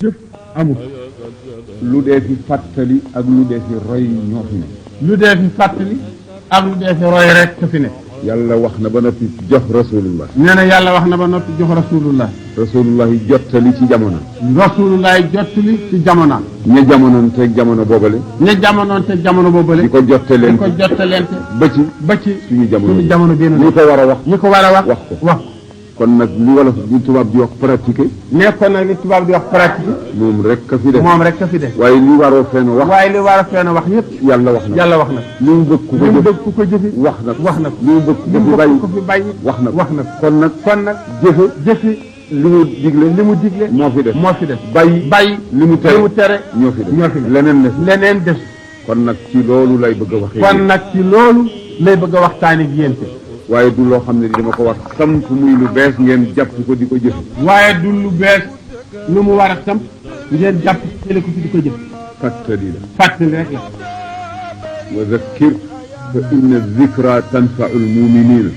jëf amul lu dee fi fàttali ak lu dee fi roy ñoo fi ne. lu dee fi fàttali ak lu dee fi roy rek ka fi ne. yàlla wax na ba noppi jox rasulullah. nee na yàlla wax na ba noppi jox rasulullah. rasulullah yi jottali ci jamono. rasulullah yi jottali ci jamono. ña jamonoon te jamono boobale. ña jamonoon te jamono boobale. di ko jottaleente di ko jottaleente. ba ci suñu jamono bii ñi ko war a wax. ñi ko war a wax wax ko wax. kon nag li wolof di tubaab di wax pratiquer. nekkoon nag li tubaab di wax pratique. moom rek ka fi def. moom rek ka fi def. waaye li waroo fenn wax. waaye li war a fenn wax yëpp. yàlla wax na yàlla wax na. li mu bëgg ku ko jëf bëgg ku ko jëfi. wax na wax na li mu bëgg ku fi bàyyi. wax na wax na kon nag jëfi li mu digle moo fi def bàyyi li mu tere ñoo fi def leneen def kon nag ci loolu lay bëgg a waxee. kon nag ci loolu lay bëgg a waxtaanee ak yéen waaye du loo xam ne dama ko wax samp muy lu bees ngeen jàpp ko di ko jëf. waaye du lu bees lu mu war a samp ngeen jàpp jële ko ci di ko jëf. fàttali rek la. wa zakkir fa inna zikra tanfau lmuminina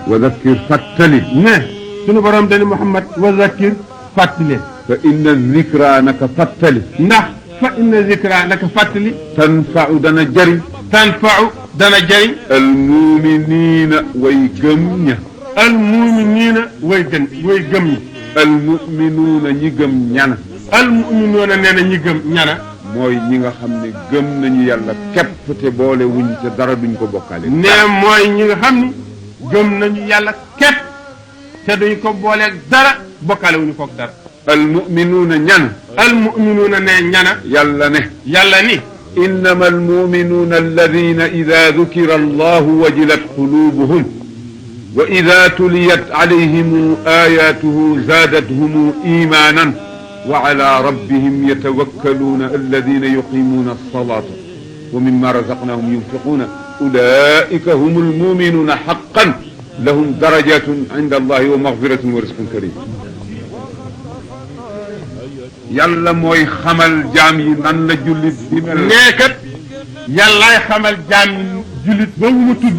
wa zakkir fàttali ne sunu borom dani Muhammad wa zakkir fàttali fa inna zikra naka fàttali ndax fa inna zikra naka fàttali tanfau dana jëriñ dana jëriñ almuminina way gëm ña way gëm ñi almuminuuna ñi gëm ñana almuminuuna nee na ñi gëm ñana mooy ñi nga xam ne gëm nañu yàlla képp te boole wuñ ca dara duñ ko bokkaale nee mooy ñi nga xam ni gëm nañu yàlla képp te duñ ko booleeg dara bokkaale wuñu koog dara almuminuuna ñana almuminuuna ne ñana yàlla ni innama almuminuuna alladina ida dukira allahu wajilat qulubuhum wa ida tuliyat alayhim ayatuhu zaadathum imanan wa ala rabbihim yatawakkaluuna alladina yuqimuuna alsalata wa mimma razaqnahum yunfiquuna ulaika hum almuminuuna haqqan lahum darajatun inda allahi wa magfiratun wa rizqun karim yàlla mooy xamal jaam yi nan la jullit di mel. nee kat yàllaay xamal jaam yi jullit boobu mu tudd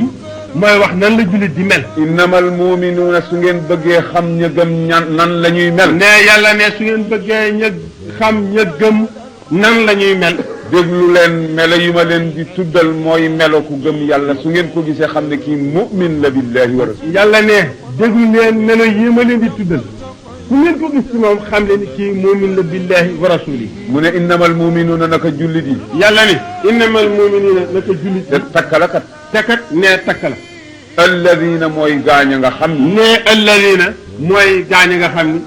mooy wax nan la jullit di mel. innamal muminuuna su ngeen bëggee xam ña gëm nan la ñuy mel. nee yàlla ne su ngeen bëggee ña xam ña gëm nan la ñuy mel. déglu leen melo yu ma leen di tuddal mooy melo ku gëm yàlla su ngeen ko gisee xam ne kii mu'min la billahi wa rasul. yàlla ne déglu leen melo yi ma leen di tuddal. ku ngeen ko gis ci moom xam leen ni kii muumin la billahi wa rasuli. mu ne innamal muminuuna naka jullit yi. yàlla ni innamal muminuuna naka jullit yi. te takkala kat. te kat nee takkala. alladina mooy gaañ a nga xam ni. nee alladina mooy gaañ a nga xam ni.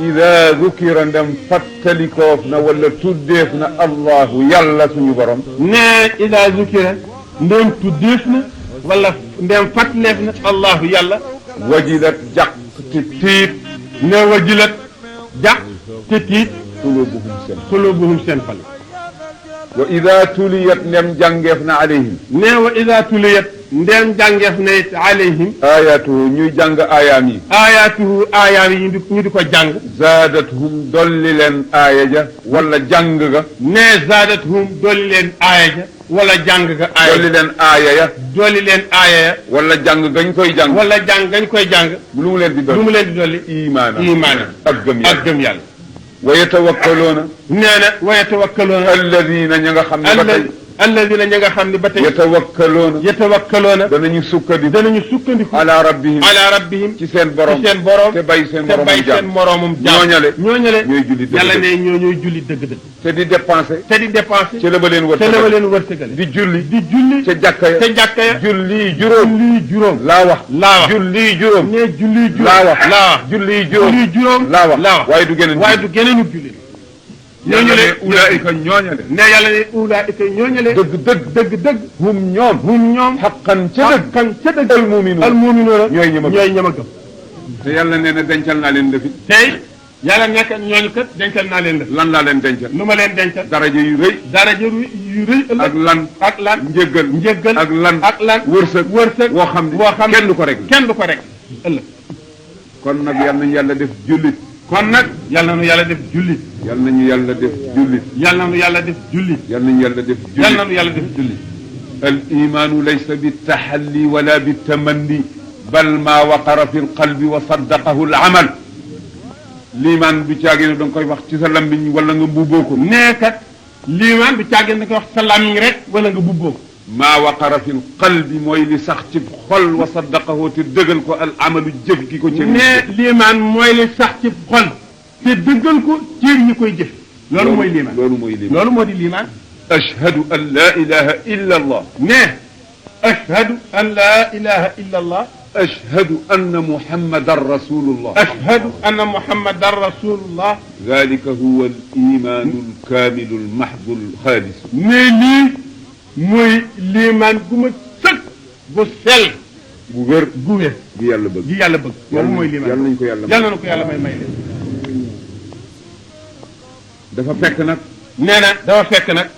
ida dukira ndem fàttalikoof na wala tuddeef na allahu yàlla suñu borom. nee ida dukira ndem tuddeef na wala ndem fàttaleef na allahu yàlla. wajilat jàq te tiit. ne wajilat jàq te tiit xulubuhum seen xol wa ida tuliyat ndem jàngeef na alayhim ne wa ida tuliyat ndem jàngeef na it alayhim ayatuhu ñuy jàng aayaam yi yi ñu di ko jàng zaadathum dolli leen aaya ja wala jàng ga ne zaadathum dolli leen aaya ja wala jàng ga aaya dolli leen aaya ya dolli leen aaya ya wala jàng gañ koy jàng wala jàng gañ koy jàng lu mu leen di dolli imaana ak gëm yàlla wa yatawakkaloona nee na wa yatawakkaloona alladina ña nga xam ne ba tey alladina ña nga xam ne ba tey yatawakkaloona danañu sukkandiku ala rabbihim ci seen borom te bay seen moromum jaam ñooñale ñooy julli dëgg yàlla ne ñooy julli dëgg te di dépenser ci la ba leen wërsëgale di julli ca jàkka ya julli juróom laa wax julli juróom ne julli juróom laa wax julli juróom laa wax waaye du geneen julli ñooñale ulaa'ika ñooñale ne yàlla ne ulaa'ika ñooñale dëgg hum ñoom xaqan ca dëgg al muminuuna ñooy ñama gëm te yàlla nee na dencal naa leen lëfi tey yàlla nekk ñooñu kat dencal naa leen lëf lan laa leen dencal lu ma leen dencal daraja yu rëy ak lan njëggal ak lan wërsëg woo xam ne kenn du ko rek ëllëg kon nag yal nañu yàlla def jullit kon nag yàlla nañu yàlla def jullit yal nañu yàlla def jullit yàlla nañu yàlla def jullit yal nañu yàlla def jullit yàlla nañu yàlla def jullit al imaanu laysa bi taxalli wala bi tamanni bal ma waqara fi lqalbi wa saddaqahu al amal liimaan du caagin da nga koy wax ci sa lambiñ wala nga mbubboo ko. nee kat liimaan du caagin da nga koy wax sa làmmiñ rek wala nga bubboo ko. maa waqara fi qalbi mooy li sax ci xol wa saddaqahu te dëggal ko al amalu jëf gi ko. nee liimaan mooy li sax ci xol te dëggal ko cër ñi koy jëf. loolu mooy liimaan loolu mooy liimaan loolu moo di liimaan. ashhadu an laa ilaha illa allah. nee ashhadu an laa ilaha illa allah. ashhadu anna muhammadan rasulullah. ashhadu anna muhammadan rasulullah. dalika huwa al imaanu al kaamilu al mahdu al xaalis. mais lii mooy liimaan gu ma sëkk bu sell. bu wér gu wér. gi yàlla bëgg. gi yàlla bëgg. loolu mooy liimaan yàlla nañ ko yàlla may yàlla na ko yàlla may leen. dafa fekk nag. nee na dafa fekk nag.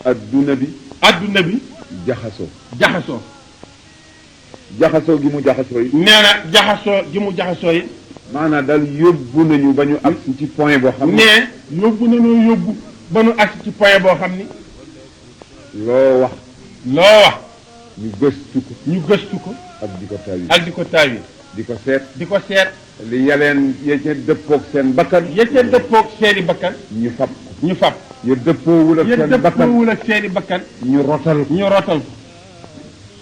adduna bi. adduna bi. jaxasoo. jaxasoo. jaxasoo gi mu jaxasoo yi. nee na jaxasoo gi mu jaxasoo yi. maanaam daal yóbbu nañu ba ñu am ci point boo xam ne. nee yóbbu nañoo yóbbu ba nu agsi ci point boo xam ni. loo wax. loo wax. ñu gëstu ko. ñu gëstu ko. ak di ko taawi. ak di ko taawi. di ko seet. di ko seet. li yaleen ya ca dëppoog seen bakkan. ya ca dëppoog seeni bakkan. ñu fab. ñu fab. ya dëppoowul ak ya seen bakkan. dëppoowul ak seeni bakkan. ñu rotal ko. ñu rotal ko.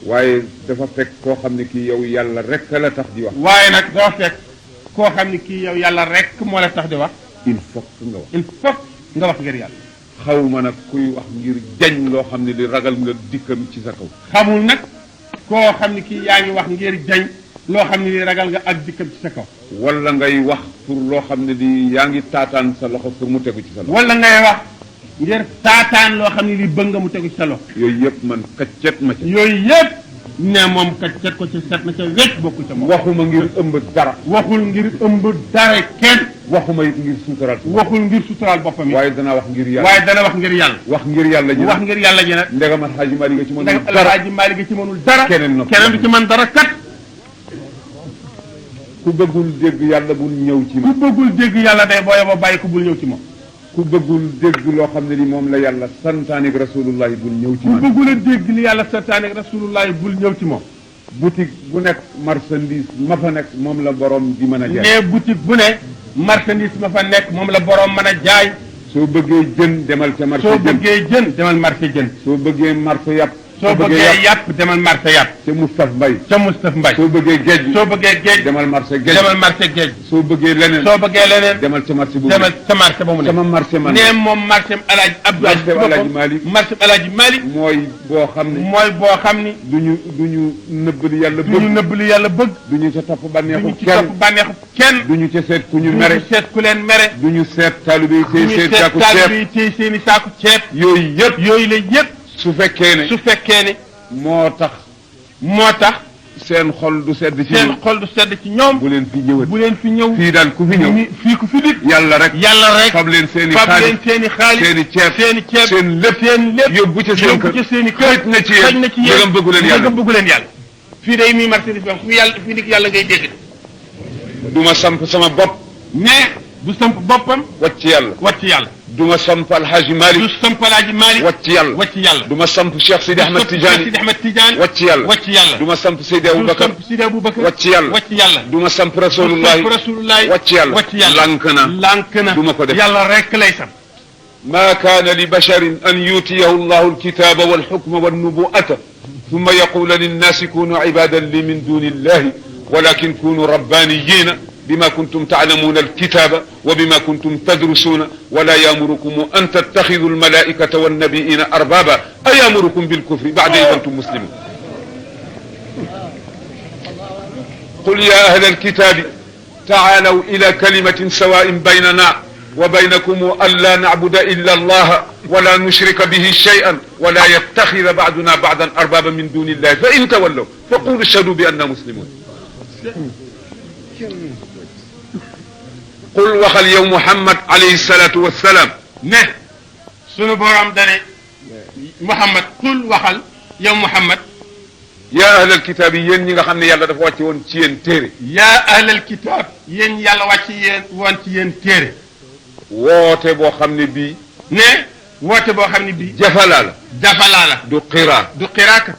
waaye dafa fekk koo xam ne kii yow yàlla rek la tax di wax. waaye nag dafa fekk koo xam ni kii yow yàlla rek moo la tax di wax. il faut que nga wax. il faut nga wax ngir yàlla. xaw ma nag kuy wax ngir jañ loo xam ne li ragal nga dikkam ci sa kaw. xamul nag koo xam ni kii yaa ngi wax ngir jañ loo xam ne li ragal nga ak dikkam ci sa kaw. wala ngay wax pour loo xam ne li yaa ngi taataan sa loxo pour mu tegu ci sa loxo. wala ngay wax ngir taataan loo xam ne li bëgg nga mu tegu ci sa loxo. yooyu yëpp man kaccet ma ca. yooyu yëpp ne moom kaccet ko ci set na ca wecc bokku ca moom. waxuma ngir ëmb dara. waxul ngir ëmb dara kenn. waxuma it ngir suutaraal. waxul ngir suturaal boppam yi. waaye danaa wax ngir yàlla. waaye dana wax ngir yàlla. wax ngir yàlla ji. wax ngir yàlla ji nag. ndegam Alxaaji Maalik nga ci mënul ndegam dara. Alxaaji Maalik nga ci mënul dara. keneen du ci mën dara kat. ku bëggul dégg yàlla bul ñëw ci ku moom. bëggul dégg yàlla day booye ba bàyyi ko bul ñëw ci moom. ku bëggul dégg loo xam ne ni moom la yàlla santaane ak rasulullahi bul ñëw ci ku man. bëggul a dégg li yàlla santaane ak rasulullahi bul ñëw ci moom. boutique bu nekk marchandise ma fa nekk moom la borom di mën a jaay. mais boutique bu ne marchandise ma fa nekk moom la borom mën a jaay. soo bëggee jën demal ca marché soo jën. bëggee jën demal marché jën. soo bëggee marché yàpp. soo bëggee yàpp demal marché yàpp. ca Moustapha Mbaye. ca Moustapha Mbaye. soo bëggee géej. soo bëggee géej demal marché géej. demal marché géej. soo bëggee leneen. soo bëggee leneen demal ca marché bu demal ca marché ba mu ne. sama marché man. nee moom marché Alaaji Abdou Aziz marché Alaaji Malick. marché Alaaji Malick. mooy boo xam ne. mooy boo xam ni. duñu nëbb li yàlla du ñu bëgg. nëbb li yàlla bëgg. duñu ca topp du bànneexu ñu ci kenn. topp bànneexu kenn. duñu ca seet ku ñu du mere. ñu seet ku leen mere. duñu seet taalibe yi du tey ñu seet seet saaku taalibe ceeb. yi tey seen i saaku ceeb. yooyu yëpp. yooyu la yëpp. su fekkee ne. su fekkee ne. moo tax. seen xol du sedd ci seen ñoom. xol du sedd ci ñoom. bu leen fi ñëwat. bu leen fi ñëw. fii daal ku fi ñëw. fii ku fi dit. yàlla rek. yàlla rek. fab leen seen i fab xaalis. leen seen i xaalis. seen i ceeb. seen i ceeb. seen lépp. seen lépp. yóbbu ca seen kër. yóbbu ca seen i kër. xëj na ci yéen. xëj na ci yéen. ndegam bëggu leen yàlla. ndegam bëggu leen yàlla. fii day mi marchandise bi fu yàlla fi ndik yàlla ngay dégg. du ma samp sama bopp. mais du samp boppam. wàcc yàlla. wàcc yàlla. du ma samp Alhaji du Malick. samp Alaaji Malick. wàcc yàlla. wàcc yàlla. du ma samp Cheikh Sidi Ahmed Tidiane. Sidi Ahmed Tidiane. wàcc yàlla. wàcc yàlla. du ma samp Seydi du Aboubacar. samp Sidi Aboubacar. wàcc yàlla. wàcc yàlla. du ma samp Rasulullahi. Rasulullahi. wàcc yàlla. wàcc yàlla. lànk na. lànk na. du ma ko def. yàlla rek lay sam. ما كان لبشر أن يؤتيه الله الكتاب والحكم والنبوءة ثم يقول للناس كونوا عبادا لي من دون الله ولكن كونوا ربانيين بما كنتم تعلمون الكتاب وبما كنتم تدرسون ولا يأمركم أن تتخذوا الملائكة والنبيين أربابا أيأمركم بالكفر بعد إذ أنتم مسلمون قل يا أهل الكتاب تعالوا إلى كلمة سواء بيننا وبينكم ألا نعبد إلا الله ولا نشرك به شيئا ولا يتخذ بعضنا بعضا أربابا من دون الله فإن تولوا فقولوا اشهدوا بأننا مسلمون قل وخل يوم محمد عليه الصلاة والسلام ne sunu borom dane Muhammad qul waxal yow Muhammad يا أهل الكتاب yéen ñi nga xam ne yàlla dafa wàcce woon ci yéen téere yaa ahlal kitaab yéen yàlla wàcc yéen woon ci yéen téere woote boo xam ne bii ne woote boo xam ne bii jafalaa la jafalaa la du qiraa du qiraaka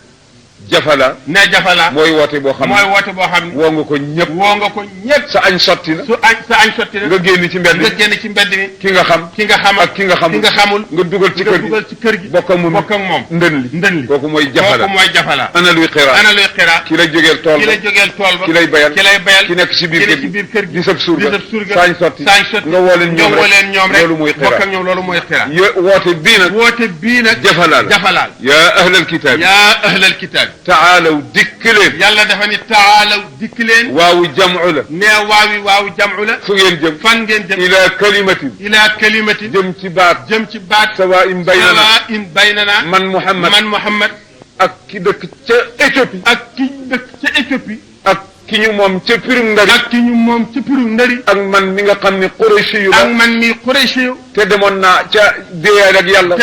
jafala ne jafala mooy woote boo xam mooy ne woote boo xam ne woo nga ko ñëpp woo nga ko ñëpp sa añ sotti na sa añ sotti na nga génn ci mbedd nga génn ci mbedd mi ki nga xam ki nga xam ak ki nga xamul nga dugal ci kër gi bokk ak moom ndën li kooku mooy jafala kooku mooy jafala ana luy xira ki la jógeel tool ba ki lay bayal ki nekk ci biir kër gi di sab surga saañ sotti nga woo leen ñoom rek loolu mooy xira bokk ak ñoom loolu mooy xira woote bii nag jafala yaa ahlal kitaab taalaw dikk leen yàlla dafa ni taalaw dikk leen waawu jam'u la ne waawu jam'u la fu ngeen jëm fan ngeen jëm ila kalimatin jëm ci baat sawaa'in baynana man Muhammad ak ki dëkk ca Éthiopie ak ki ñu moom ca pirum ndari ak man mi nga xam ne Qurayshi yu ak man mi Qurayshi yu te demoon naa ca déeyal ak yàlla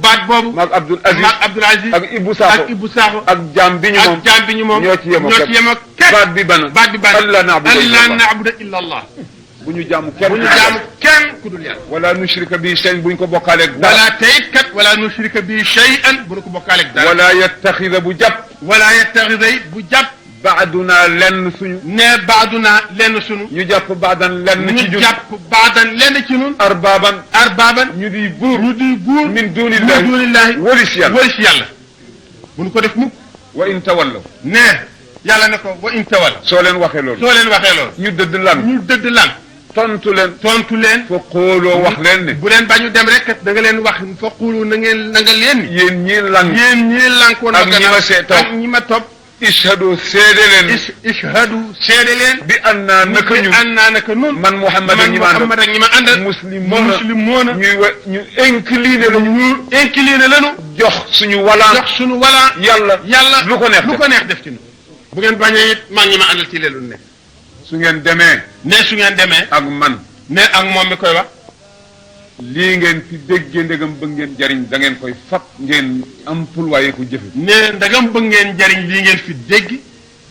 baat boobu maag Abdul Aziz ak Ibou Sakho ak jaam bi ñu moom ñoo ci yem ak baat bi bana Allah na'budu illa Allah bu ñu jaamu kenn ku dul yàlla wala nushrika bi shay'an bu ñu ko bokkaaleeg dara wala tayit kat wala nushrika bi shay'an bu ñu ko bokkaaleeg dara wala yattaxida bu jàpp baaduna lenn suñu ñu jàpp baadan lenn ci ñun arbaaban ñu di buur min dunillahi walis yàlla bu ñu ko def mukk wa in tawallaw ne yàlla ne ko wa in tawallaw soo leen waxee loolu ñu dëdd lan tontu leen fa xooloo wax leen ne bu leen bañu dem rek da nga leen wax fa xoolu na nga leen ni yéen ñii lank woon ak ñi ma topp ishhadu seede leen bi annaa naka nun man Muhammad ak ñi ma àndal muslimoona ñu incliné lañu jox suñu walaan yàlla lu ko neex def ci nu bu ngeen bañee it man ñi ma àndal ci leelu ne su ngeen demee ak man ne ak moom mi koy wax lii ngeen fi déggee ndegam bëgg ngeen jariñ da ngeen koy fab ngeen employé ko jëfe ne ndegam bëgg ngeen jariñ lii ngeen fi dégg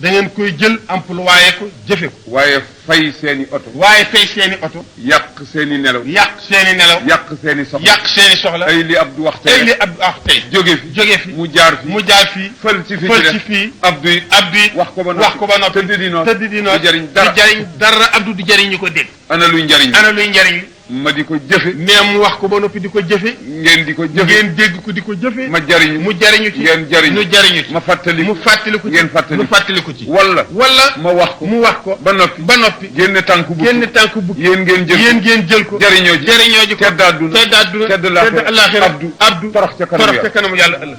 da ngeen koy jël employé ko jëfe ko waaye fay seeni oto yàq seeni nelaw yàq seeni soxla ay li Abdou wax tey jóge fi mu jaar fi fël ci fii Abdou it wax ko ba noppi tëdd di noot du jariñ dara Abdou du jariñ ñu ko dégg ana luy njariñ ma di ko jëfe nee mu wax ko ba noppi di ko jëfe ngeen di ko jëfe ngeen dégg ko di ko jëfe ma jariñu mu jariñu ci ngeen jariñu ñu jariñu ci ma fàttali mu fàttaliku ci ngeen fàttali mu fàttaliku ci wala ma wax ko ba noppi génne tànku bu yéen ngeen jël ko jariñoo ji tedd àdduna tedd àllaaxira Abdou torox ca kanamu yàlla ëllëg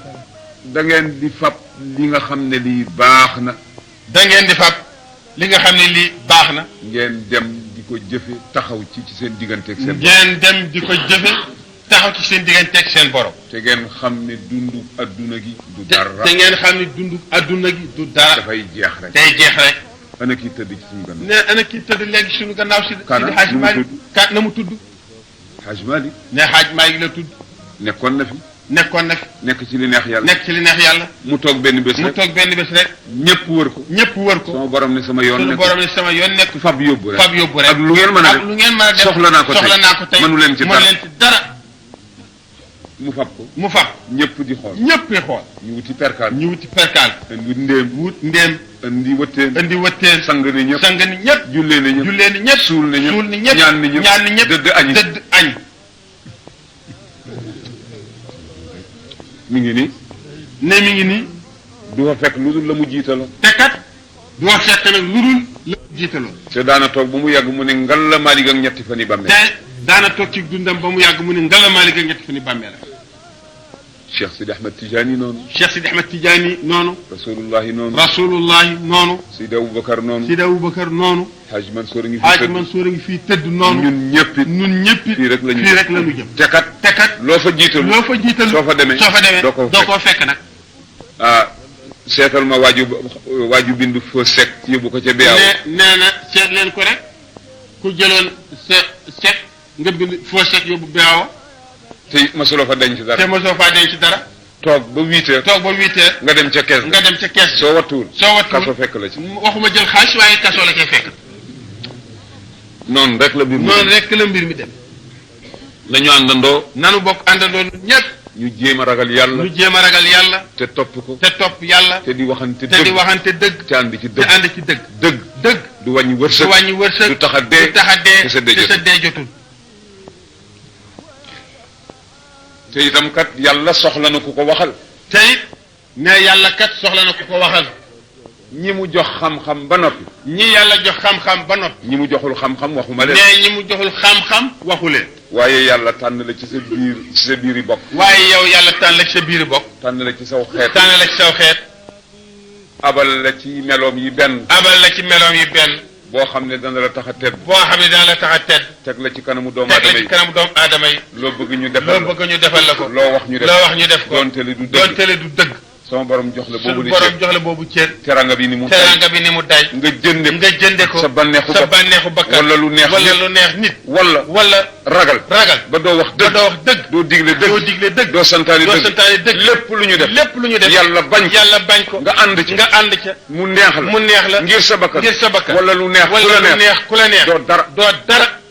da ngeen di fab li nga xam ne lii baax na ngeen dem di ko jëfe taxaw ci seen digganteeg seen ngeen dem di ko jëfe taxaw ci seen digganteeg seen borom te ngeen xam ne dundu adduna gi du dara dafay jeex rek day jeex rek ana kii tëdd ci suñu gannaaw ne ana kii tëdd léegi suñu gannaaw si Xaaj Maalik na mu tudd Xaaj Maalik ne Xaaj Maalik la tudd nekkoon na fi nekk ci li neex yàlla mu toog benn bés rek ñëpp wër ko sama borom ne sama yoon nekk fab yóbbu rek ak lu ngeen mën a def soxla naa ko tey mënu leen ci dara mu fab ñëpp di xool ñu wuti perkaal indi ndéem indi wëtteen sang ni ñëpp jullee ni ñëpp suul ni ñëpp ñaan ni ñëpp dëdd añ mi ngi nii du fa fekk lu dul la mu jiitaloon du fa fekk nag lu dul la mu jiitaloon te daana toog ba mu yàgg mu ne ngalla Maalik ak ñetti fan yi bàmmeel daana toog ci dundam ba mu yàgg mu ne ngalla Maalik ak ñetti fan yi bàmmeel Cheikh Sidi Ahmed Tidiane noonu rasulullahi noonu Sidi Aboubacar noonu Hadj Mansour a ngi fii tëdd noonu ñun ñëpp fii rek lañu jëm te kat loo fa jiital soo fa demee doo ko fekk nag seetal ma waaju bindu foo sec yóbbu ko ca beew nee na seet leen ko rek ku jëloon sa sec nga bind foo sec yóbbu beew te mosuloo fa denc dara toog ba 8 heures nga dem ca kees soo wattuwul kaso fekk la ci waxuma jël xaalis waaye kaso la cay fekk noonu rek la mbir mi dem nañu àndandoo nanu bokk àndandoo ñëpp ñu jéem a ragal yàlla. ñu jéem a ragal yàlla. te topp ko. te topp yàlla. te di waxante dëgg. te di waxante dëgg. te ànd ci te dëgg. ànd ci dëgg. dëgg. dëgg. du wàññi wërsëg. du wàññi wërsëg. du tax a dee. du tax a dee. te sa dee te sa dee jotul. te itam kat yàlla soxla na ku ko waxal. te it ne yàlla kat soxla na ku ko waxal. ñi mu jox xam-xam ba noppi. ñi yàlla jox xam-xam ba noppi. ñi mu joxul xam-xam waxuma leen. ne ñi mu joxul xam-xam waxu leen. waaye yàlla tànn la ci sa biiri bokk. waaye yow yàlla tànn la ci sa biir bokk. tànn la ci saw xeet. tànn la ci saw xeet. abal la ci meloom yi benn. abal la ci meloom yi benn. boo xam ne dana la tax a tedd. boo xam ne dana la tax a tedd. teg la ci kanamu doomu teg aadama la yi. ci kanamu doomu aadama yi. loo bëgg ñu defal loo bëgg ñu defal la ko. loo wax ñu def loo wax ñu def ko. doonte le du dëgg. doonte le du dëgg. sama borom jox la boobu suñu borom jox la boobu cër. teranga bi ni mu teranga bi ni mu day. nga jënde ko sa bànneexu bakkan wala lu neex wala lu neex nit. wala ragal ba doo wax dëgg. doo digle dëgg. doo santaane dëgg. lépp lu ñu def. yàlla bañ ko. nga ànd ca. mu neex la. ngir sa bakkan. wala lu neex ku la neex. doo dara.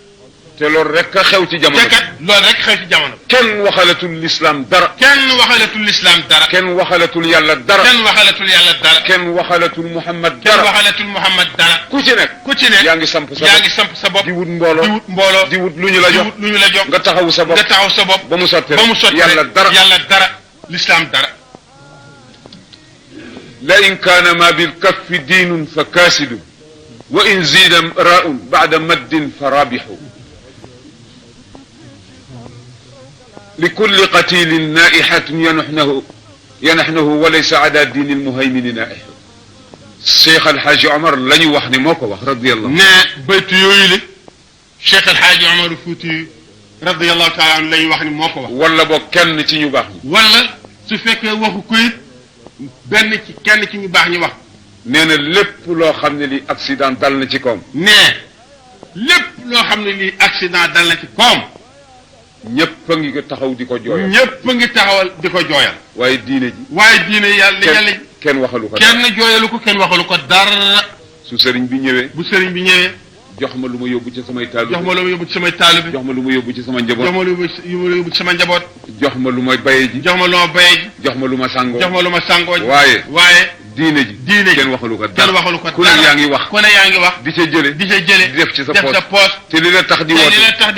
te loolu rek a xew ci jamono. te kat loolu rek xew ci jamono. kenn waxalatul l'islam dara. kenn waxalatul l'islam dara. kenn waxalatul yàlla dara. kenn waxalatul yàlla dara. kenn waxalatul Muhammad dara. kenn waxalatul Muhammad dara. ku ci nekk. yaa ngi samp sa bopp. di wut mbooloo. di wut lu ñu la jox. nga taxawu sa bopp. ba mu sotti yàlla dara. l'islam dara. la in kaana ma bil kaffi diinun fa kaasidu wa in ziida raa'un ba'da maddin fa raabixu لكل قتيل نائحة ينحنه وليس على دين المهيمن نائح الشيخ الحاج عمر la ñu wax ne moo ko wax radiyallahu ne baytu yooyu li Cheikh El Hadj Omar Fouti radiyallahu taala anhu la ñu wax ni moo ko wax. wala boog kenn ci ñu baax ñi. wala su fekkee waxu ko it kenn ci ñu baax ñi wax. nee na lépp loo xam ne li accident dal na ci koom. ne lépp loo xam ne lii accident dal na ci koom. ñëpp a ngi taxaw di ko jooyal. ñëpp a ngi taxawal di ko jooyal. waaye diine ji. yàlla kenn waxalu ko. kenn jooyalu ko kenn waxalu ko dara. su sëriñ bi ñëwee. bu sëriñ bi ñëwee. jox ma lu ma yóbbu ci samay taalibe. jox ma lu ma yóbbu ci samay taalibe. jox ma lu ma yóbbu ci sama njaboot. jox ma lu ma yóbbu ci sama njaboot. jox ma lu ma bayee ji. jox ma lu ma bayee ji. jox ma lu ma sangoo. jox ma lu ma sangoo ji. waaye. diine ji kenn waxalu ko dara. ku ne yaa ngi wax. di ca jële. di def ci sa poos. te li la tax di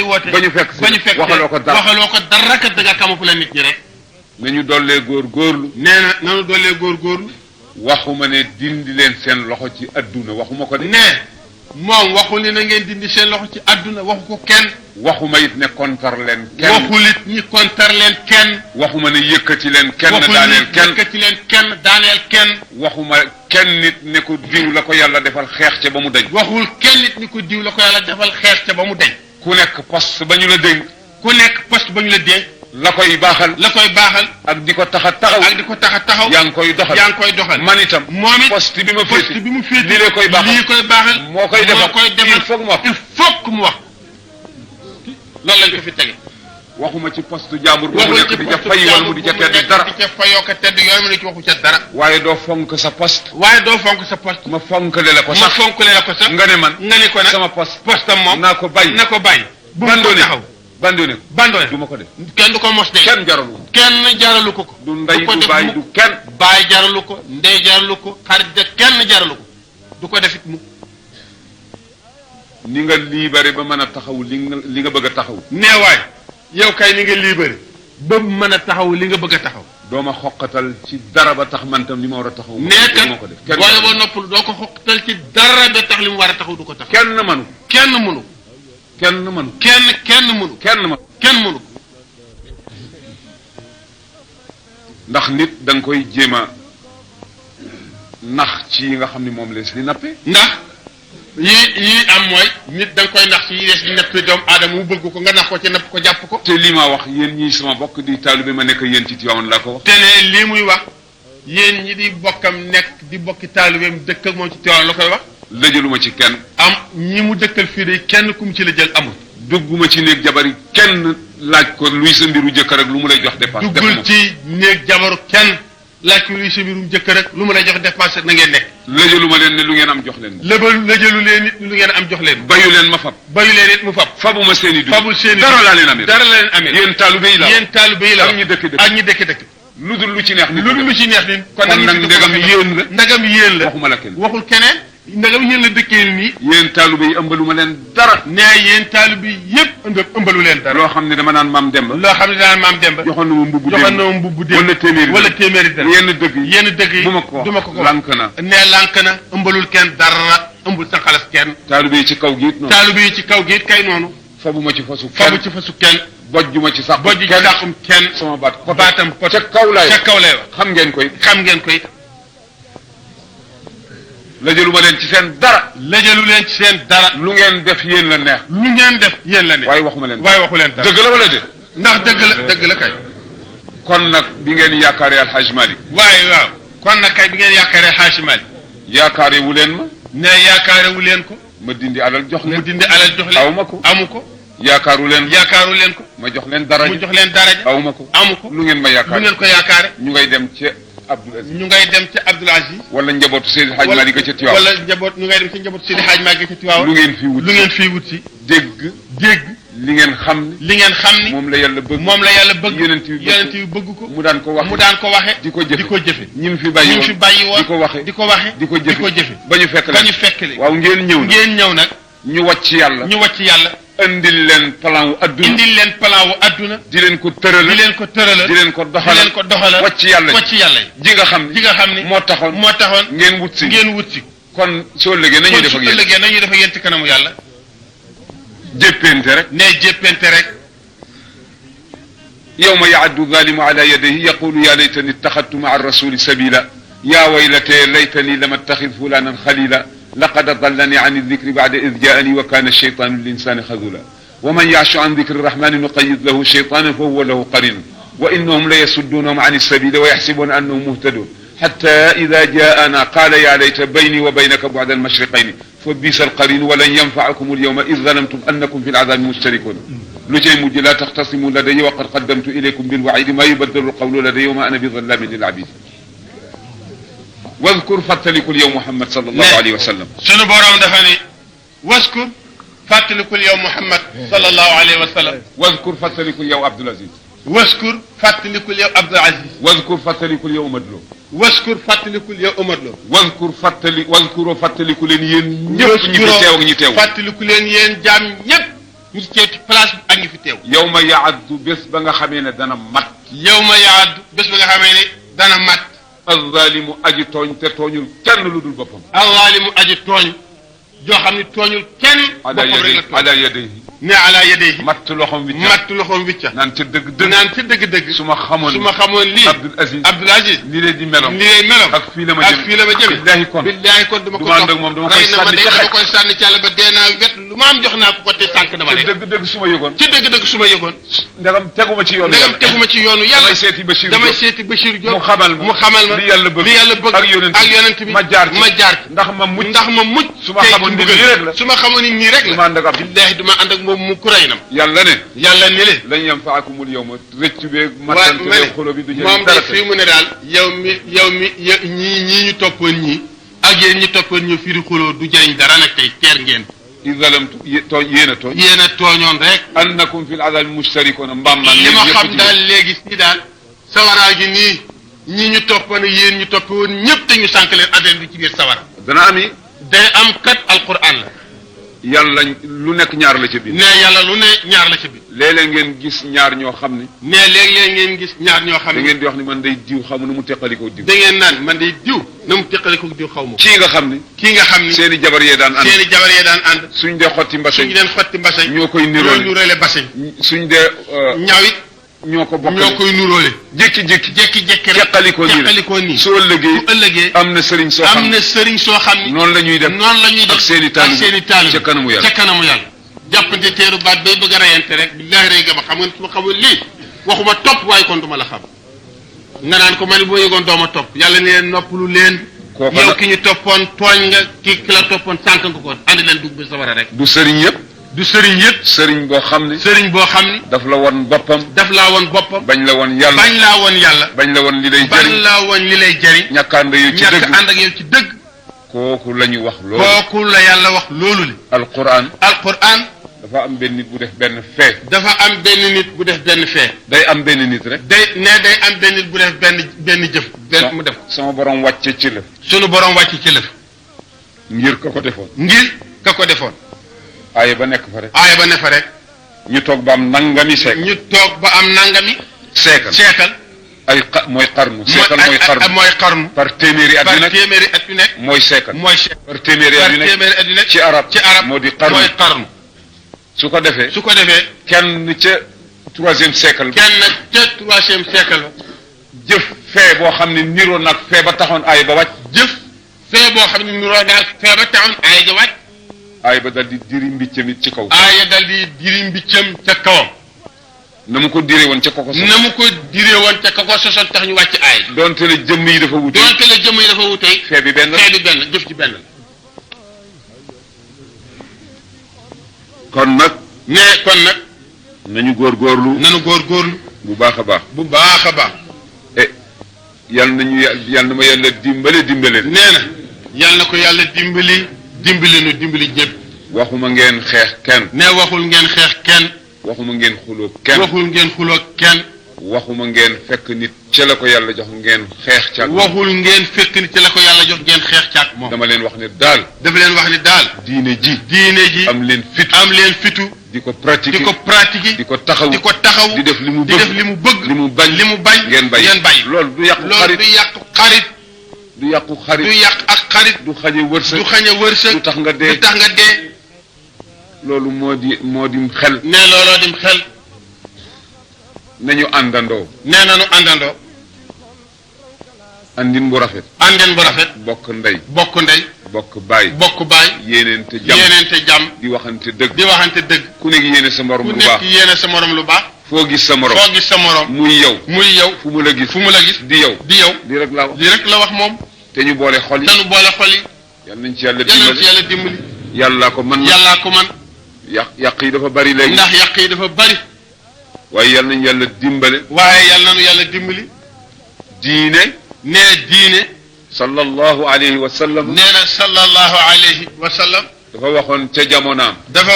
woote. ba ñu fekk waxaloo ko dara kat da nga camoufler nit ñi rek. nañu dollee góorgóorlu. nee na nañu dollee góorgóorlu. waxuma ne dindi leen seen loxo ci adduna waxuma ko de. moom waxul ni na ngeen dindi seen loxo ci adduna waxu ko kenn. waxuma it ne kontar leen kenn. waxul it ñi kontar leen kenn. waxuma ne yëkkati leen kenn daaneel kenn. yëkkati leen kenn daaneel kenn. waxuma kenn nit ne ko diw la ko yàlla defal xeex ca ba mu dañ. waxul kenn nit ni ko diw la ko yàlla defal xeex ca ba mu dañ. ku nekk poste ba ñu la dénk. la dénk. la koy baaxal. ak di ko tax a taxaw. yaa ngi koy doxal. man itam. moom it poste bi ma féete. lii la koy baaxal. moo koy defal il faut que mu wax. loolu lañ ko fi tege. waxuma ci poste jàmbur bu nekk di ca fay wala mu di ca tedd dara. di ca fayoo ka tedd yooyu mu ne ci waxu ca dara. waaye doo fonk sa poste. ma fonkale la ko sax. nga ne man. nga ne ko nag sama poste. postam moom naa ko bàyyi. bu mu taxaw. bandone du ma ko def. kenn du ko mos de. kenn jaralu ko. du ndey du baay du kenn. baay jaralu ko ndey jaralu ko xarit de kenn jaralu ko du ko defit mu. ni nga libéré ba mën a taxaw li nga bëgg a taxaw. neewaay yow kay ni nga libéré ba mën a taxaw li nga bëgg a taxaw. doo ma xoqatal ci dara ba tax man tam li ma war a taxaw. nee ko def booy boo noppal doo ko xoqatal ci dara ba tax li mu war a taxaw du ko taxaw. kenn mënu. kenn mënu. ndax nit da nga koy jéem a nax ci yi nga xam ni moom lees di nappe. ndax yii am mooy nit da nga koy nax ci yi lees di nappe doomu aadama mu bëgg ko nga nax ko ci napp ko jàpp ko. te lii ma wax yéen ñii sama bokk di taalibe ma nekk yéen ci Tiwaawan laa ko wax. te ne lii muy wax yéen ñi di bokkam nekk di bokki taalibeem dëkk ak moom ci Tiwaawan la koy wax. lëjaluma ci kenn. am ñi mu dëkkal fii de kenn ku mu ci la jël amul. dugguma ci néeg jabar yi kenn laaj ko luy sa mbiru jëkkër ak lu mu lay jox dépense. duggul ci néeg jabaru kenn laaj ko luy sa mbirum jëkkër ak lu mu lay jox dépense na ngeen nekk. lëjalu ma leen ne lu ngeen am jox leen lëjalu leen it lu ngeen am jox leen bayu leen ma fab bayu leen it mu fab fabuma seen i dund fabul seen i dara laa leen amee dara la leen amee yéen taalibe yi la yéen taalibe yi la ak ñi dëkk ak ñi dëkk lu dul lu ci neex nit lu dul lu ci neex nit kon nag ndegam yéen la ndegam yéen la waxuma la kenn waxul keneen ndegam yéen la dëkkee nii yéen taalibe yi ëmbalu ma leen dara ne yéen taalibe yi yëpp ëmbalu leen dara loo xam ne dama naan maam Demba loo xam ne daan maam Demba joxoon na ma mbubb joxoon na ma mbubb démb wala téeméeri dara yenn dëgg yi bu ma ko lànk na ne lànk na ëmbalul kenn dara ëmbul sa xalas kenn taalibe yi ci kaw gi it noonu taalibe yi ci kaw gi it kay noonu fabuma ci fasu kenn bojjuma ci sax bojj ci saxum kenn sama baatam pot ca kaw lay wax xam ngeen koy lëjaluma leen ci seen dara lëjalu leen ci seen dara lu ngeen def yéen la neex lu ngeen def yéen la neex waaye waxuma leen waxu leen dara dëgg la wala de ndax dëgg la kay kon nag bi ngeen yaakaaree alxaaj Malick waaw kon nag kay bi ngeen yaakaaree xaaj Malick yaakaare wu leen ma ne yaakaare wu leen ko ma dindi alal jox leen aw ma ko amu ko yaakaaru leen ko ma jox leen daraja aw ma ko amu ko lu ngeen ma yaakaar lu ngeen ko yaakaare ñu ngay dem ci Abdoul Aziz ñu ngay dem ci Abdoul Aziz wala njabootu Seydi Hadj Malick ca Tiwaawan wala ñu ngay dem ci njabootu Seydi Hadj Malick ca Tiwaawan lu ngeen fii wut si dégg li ngeen xam ni moom la yàlla bëgg yonent bi bëgg ko mu daan ko waxe di ko jëfe ñi mu fi bàyyi woon di ko waxe di ko jëfe ba ñu fekk le waaw ngeen ñëw nag ñu wàcc yàlla indil leen plan wu adduna di leen ko tërala di leen ko doxala wàcc yàlla ji nga xam ni moo taxoon ngeen wut si kon soo lëgee nañuy def ak yéen ci kanamu yàlla jéppente rek yawma yaaddu zalimu ala yadayhi yaqulu ya laytani ittaxadtu maa rasuli sabila ya waylatee laytani lam attaxid fulanan xalila laqad adallani an aldikri bada id jaani wa kana alcheytanu linsani xadula wa man yaashu an dikri rahmani nuqayid lahu cheytanan fa huwa lahu qarin wa innahum la yasuddunahum an alsabili wa yaxsibuna annahum muhtadun xata ida jaana qala ya layta bayni wa baynaka bu'da almashriqayni fa bisa alqarin wa lan yanfaakum alyawma id zalamtum annakum fi aladabi mushtarikun lu cay mujj la taxtasimu ladayya wa qad qaddamtu ilaykum bilwaidi ma yubaddalu alqawlu ladayya wa ma ana bi zallamin lil abid waskur fàttalikul yow Muhammad sallallahu alayhi wa sallam. sunu borom dafa ni waskur fàttalikul yow Muhammad sallallahu alayhi wa sallam. waskur fàttalikul yow Abdoul Aziz. waskur fàttalikul yow Abdoul Aziz. waskur fàttalikul yow Omar Lo. waskur fàttalikul yow Omar Lo. waskuroo fàttaliku leen yéen ñëpp ñi fi teew ak ñi teew. fàttaliku leen yéen jaam ñëpp ñi ci teew ci place bi ak ñi fi teew. yow ma yaaddu bés ba nga xamee ne dana mat. yow ma yaaddu bés ba nga xamee ne dana mat. alzaalimu aji tooñ te tooñul kenn lu dul boppam. alzaalimu aji tooñ joo xam ne tooñul kenn. boppam rek la tooñ ala yadayhi ne ala yadayhi. matt loxoom wicca. naan ca dëgg-dëgg. su ma xamoon lii. Abdoul Aziz. ni lay di meloom. ak fii la ma jëm. billahi kon dama ko topp moom dama koy sànni ci àll ba dee naa wet lu ma am jox naa ko te sànq dama ci dëgg-dëgg su ma yëgoon. ndegam teguma ci yoonu yàlla. damay seeti Bachir Diop. mu xamal ma li yàlla bëgg ak yonent bi ma jaar ci ndax ma mucc su ma xamoon ni nii rek la billahi duma ànd ak moom mu kuray nam yàlla ne le lañ yanfaakumul yawma rëccu beeg mattante beeg xolo bi du jëriñ moom de fii mu ne daal yow mi ñii ñu toppoon ñii ak yéen ñi toppoon ñu firi xuloo du jëriñ dara nag tey teer ngeen i zalamtu yéen a tooñoon rek annakum fil azabi mustarikuna mbaam man li ma xam daal léegi si daal sawaraa gi nii ñii ñu toppoon yéen ñu toppoon ñëpp te ñu sànq leen adden bi ci biir sawara dana ami day am kat alquran la yàlla lu nekk ñaar la ca biir. ne yàlla lu ne ñaar la ca biir. léeg-léeg ngeen gis ñaar ñoo xam ne. ne léeg-léeg ngeen gis ñaar ñoo xam ne. da ngeen di wax ni man day diw xaw ma nu mu teqalikoo diw. da ngeen naan man day diw na mu teqalikoo diw xaw ma. kii nga xam ni. seen i jabar yee daan ànd. suñ dee xotti mbasañ. ñoo koy niroole basañ. suñ dee. ñawit ñoo ko bokk ñoo koy nuróole. jékki-jékki rek teqalikoo nii su ëllëgee am na sëriñ soo xam ni noonu la ñuy def ak seen i taalibe ca kanamu yàlla jàppante teeru baat bay bëgg a rayante rek billahi rey gama xam nga su ma xamul lii waxuma topp waaye kon duma la xam nga naan ko man bu ma yëgoon dooma topp yàlla ne leen noppalu leen yow ki ñu toppoon tooñ nga ki la toppoon sànq nga ko andi leen dugg bi sawara rek du sëriñ yëpp sëriñ boo xam ni daf la won boppam bañ la won yàlla bañ la won li lay jëriñ ñàkk ànd ak yow ci dëgg kooku la ñu wax loolu. kooku la yàlla wax loolu li. alquran. alquran. dafa am benn nit bu def benn fee. dafa am benn nit bu def benn fee. day am benn nit rek. day am benn nit bu def benn jëf. benn mu def sama borom wàcce ci lëf. sunu borom wàcc ci lëf. ngir ka ko defoon. ngir ka ko defoon. aaya ba nekk fa rek. aaya ba ne fa rek. ñu toog ba am nangami seekal. ñu toog ba am nangami. seekal. ay mooy xarnu. seekal mooy xarnu. mooy xarnu. par téeméeri at yu nekk. par téeméeri at yu nekk. mooy seekal. mooy seekal. par téeméeri at yu nekk. ci arab. moo di xarnu. mooy xarnu. su ko defee. kenn ca troisième siècle. ba. jëf fee boo xam ne niroo nag fee ba taxoon aay ba wàcc. jëf fee boo xam ne niroo nag fee ba taxoon aay ba wàcc. aay ba dal di diri mbiccam it ci kaw. aaya dal di diri mbiccam ca kawam. na mu ko diree woon ca koko sosoon. na mu ko diree woon ca koko sosoon tax ñu wàcc aay. donte la jëmm yi dafa wute. fee bi benn jëf ci benn. kon nag. nañu góorgóorlu. bu baax a baax. yal na ma yàlla dimbale. nee na yal na ko yàlla dimbali ñëpp. waxuma ngeen xeex kenn. ne waxul ngeen xeex kenn. waxuma ngeen xuloo kenn. waxuma ngeen fekk nit ca la ko yàlla jox ngeen xeex caag. waxul ngeen fekk nit ca la ko yàlla jox ngeen xeex caag moom. dama leen wax ne daal. diine ji. am leen fitu. di ko pratiquer di ko taxaw di def li mu bëgg li mu bañ ngeen bàyyi loolu du yàqu xarit du yàq ak xarit du xañe wërsëg du tax nga dee loolu moo di xel ne looloo dim xel nañu àndandoo andin bu rafet bokk ndey bokk baay yéeneente jàmm di waxante dëgg ku nekk yéene sa morom lu baax foo gis sa morom muy yow fu mu la gis di yow di rek la wax moom te ñu boole xol yi yal nañ ci yàlla dimbali yàllaa ko man yàq yi dafa bari léegi ndax yàq yi dafa bari waaye yal nañ yàlla dimbale diine sallallahu alayhi wa sallam. nee na sallallahu alayhi wa sallam. dafa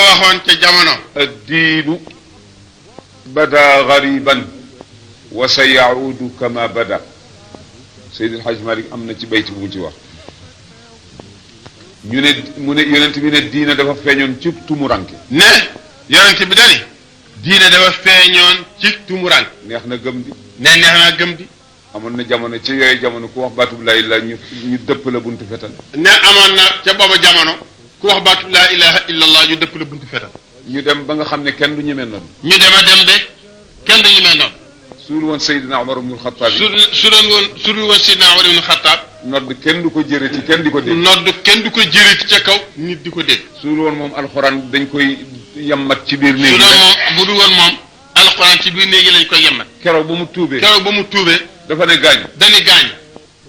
waxoon ca jamonaam. addiinu bada gariban wa sa yaudu kama bada. Seydi El Hadj Malick am na ci bayti bu mu ci wax. mu ne yonent bi ne diine dafa feeñoon ci tumuranke. yonent bi dani diine dafa feeñoon ci tumuranke. neex na gëm di. amoon na jamono ci yooyu jamono ku wax baatub laa ilaaha ñu dëpp la buntu fetal. amoon na ca booba jamono ku wax baatub laa ilaaha illallah ñu dëpp la buntu fetal. ñu dem ba nga xam ne kenn du ñemee noonu. kenn du ñemee noonu. suul woon Seydina Omar ibnul Xattaab. su dul woon Seydina Omar ibnul Xattaab. nodd kenn du ko jërëti kenn di ko dégg. ca kaw nit di ko dégg. suul woon moom alxuraan dañ koy yammat ci biir néegi. bu dul woon moom alxuraan ci biir néegi lañ koy yammat. keroog ba mu tuubee. dafa ne gaañ.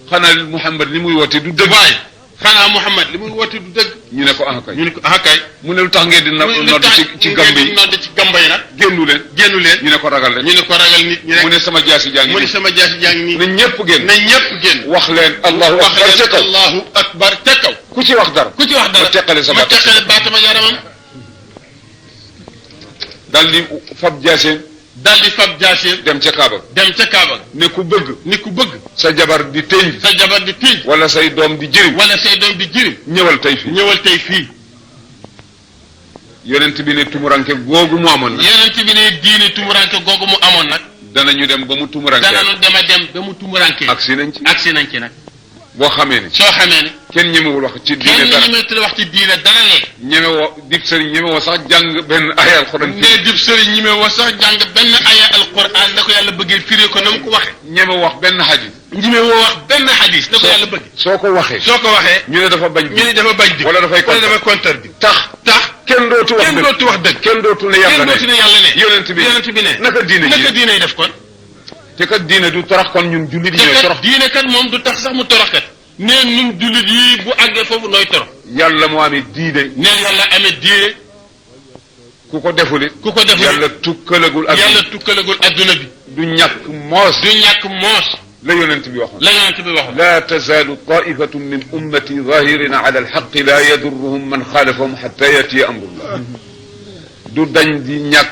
xanaa Muhammad li muy woote du dëgg. ñu ne ko kay. mu ne lu tax ngeen di nodd ci gamba yi nag. génnu leen. ñu ne ko ragal rek. nit ñi rek. mu ne sama jaasi jaa ngi nii. na ñëpp génn. wax leen allahu akbar ca kaw. ku ci wax dara. ma teqale sa baatama yaramam. daal di fab jaaseen. dem ca Kaaba. ne ku bëgg. sa jabar di tëñ. wala say doom di jirim. ñëwal tey fii. yonent bi ne tumuranke googu mu amoon nag. danañu dem ba mu tumuranke. agsi nañ ci nag. boo xamee ne. soo xamee ne. kenn ñemewul wax ci diine dara. ñemewoo dib sëriñ ñemewoo sax jàng benn aya alquran. da ko yàlla bëggee firee ko na mu ko waxee. ñemewoo wax benn hadis. da ko yàlla bëgg. soo ko waxee. ñu ne dafa bañ di. wala dafay contre di. tax kenn dootu wax dëgg. kenn dootu ne yàlla ne. yonent bi ne. naka diine def kon. te kat diine du torox kon ñun jullit yi ñooy torox. diine kat moom du tax sax mu torox kat. neen ñun jullit yi bu àggee foofu nooy torox. yàlla moo amee diine. ku ko deful it. yàlla tukkalagul adduna bi. du ñàkk moos. la yonent bi waxoon la yonent bi waxoon laa tazaalu taifatun min ummati zahirina ala alxaqi laa yadurruhum man xaalafahum xatta yatiya amrullah du dañ di ñàkk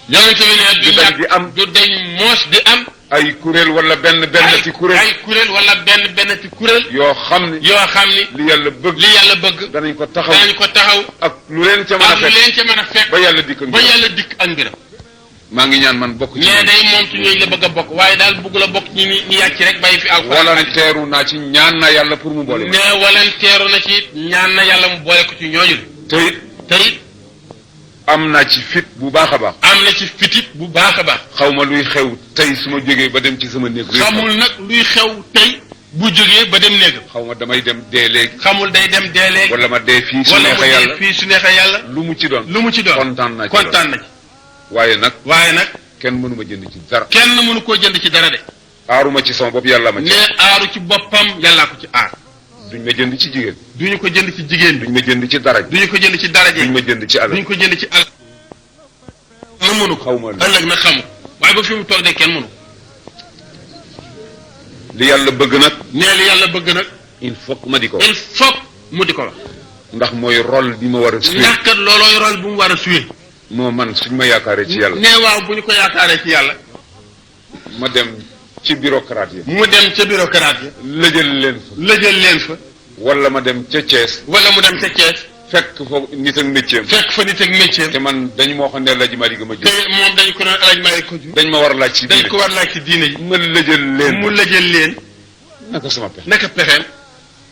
yonent bi ne du dañ di am du dañ moos di am ay kuréel wala benn ci kuréel ay kuréel wala benn ci kuréel yoo xam ne li yàlla bëgg li yàlla bëgg danañ ko taxaw ak lu leen ca mën a fekk ba yàlla dikk ak mbiram maa ngi ñaan man bokk ci nee day moom ci ñooñu la bëgg a bokk waaye daal bëgg la bokk ci ñi yàcc rek bàyyi fi alxuraan walanteeru naa ci ñaan na yàlla pour mu boole nee walanteeru na ci ñaan na yàlla mu boole ko ci ñooñu te it am naa ci fit bu baax a baax am na ci fitit bu baax a baax xaw ma luy xew tey su ma jógee ba dem ci sama néeg xamul nag luy xew tey bu jógee ba dem néegam xaw ma damay dem dee léegi xamul day dem dee léegi wala ma dee fii su neexee yàlla lu mu ci doon kontaan na ci waaye nag kenn mënu ma jënd ci dara kenn mënu koo jënd ci dara de aaruma ci sama bopp yàlla ma ci ne aaru ci boppam yàllaa ko ci aar duñ ma jënd ci jigéen duñu ko jënd ci jigéen duñ ma jënd ci dara duñu ko jënd ci daraje duñ ma jënd ci alal duñu ko jënd ci alal na mënu ko xaw ma ëllëg na xamu waaye ba fi mu toog de kenn mënu li yàlla bëgg nag li yàlla bëgg nag il faut ma di ko il faut mu di ko wax ndax mooy rôle bi ma war a jouer ndax kat loolooy rôle bu mu war a jouer moo man suñ ma yaakaaree ci yàlla ne waaw bu ñu ko yaakaaree ci yàlla ma dem ci bureaucrate yi mu dem ca bureaucrate yi lëjël leen fa wala ma dem ca Thiès wala mu dem ca Thiès fekk fa nit ak métier te man dañu ma waxoon ne Alaaji Maalik ma jóg te moom dañu ko doon Alaaji Maalik ko jóg dañ ma war a laaj ci diine dañ ko war a laaj ci diine yi ma lëjël leen naka sama pexe naka pexeem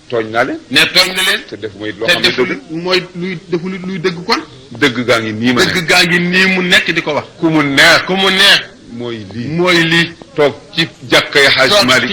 tooñ naa leen ne tooñ na leen te def mooy loo xam ne dëgg mooy luy dëgg kon dëgg gaa ngi nii ma dëgg gaa ngi nii mu nekk di ko wax ku mu neex mooy mooy lii toog ci jàkkay Hajj Maalik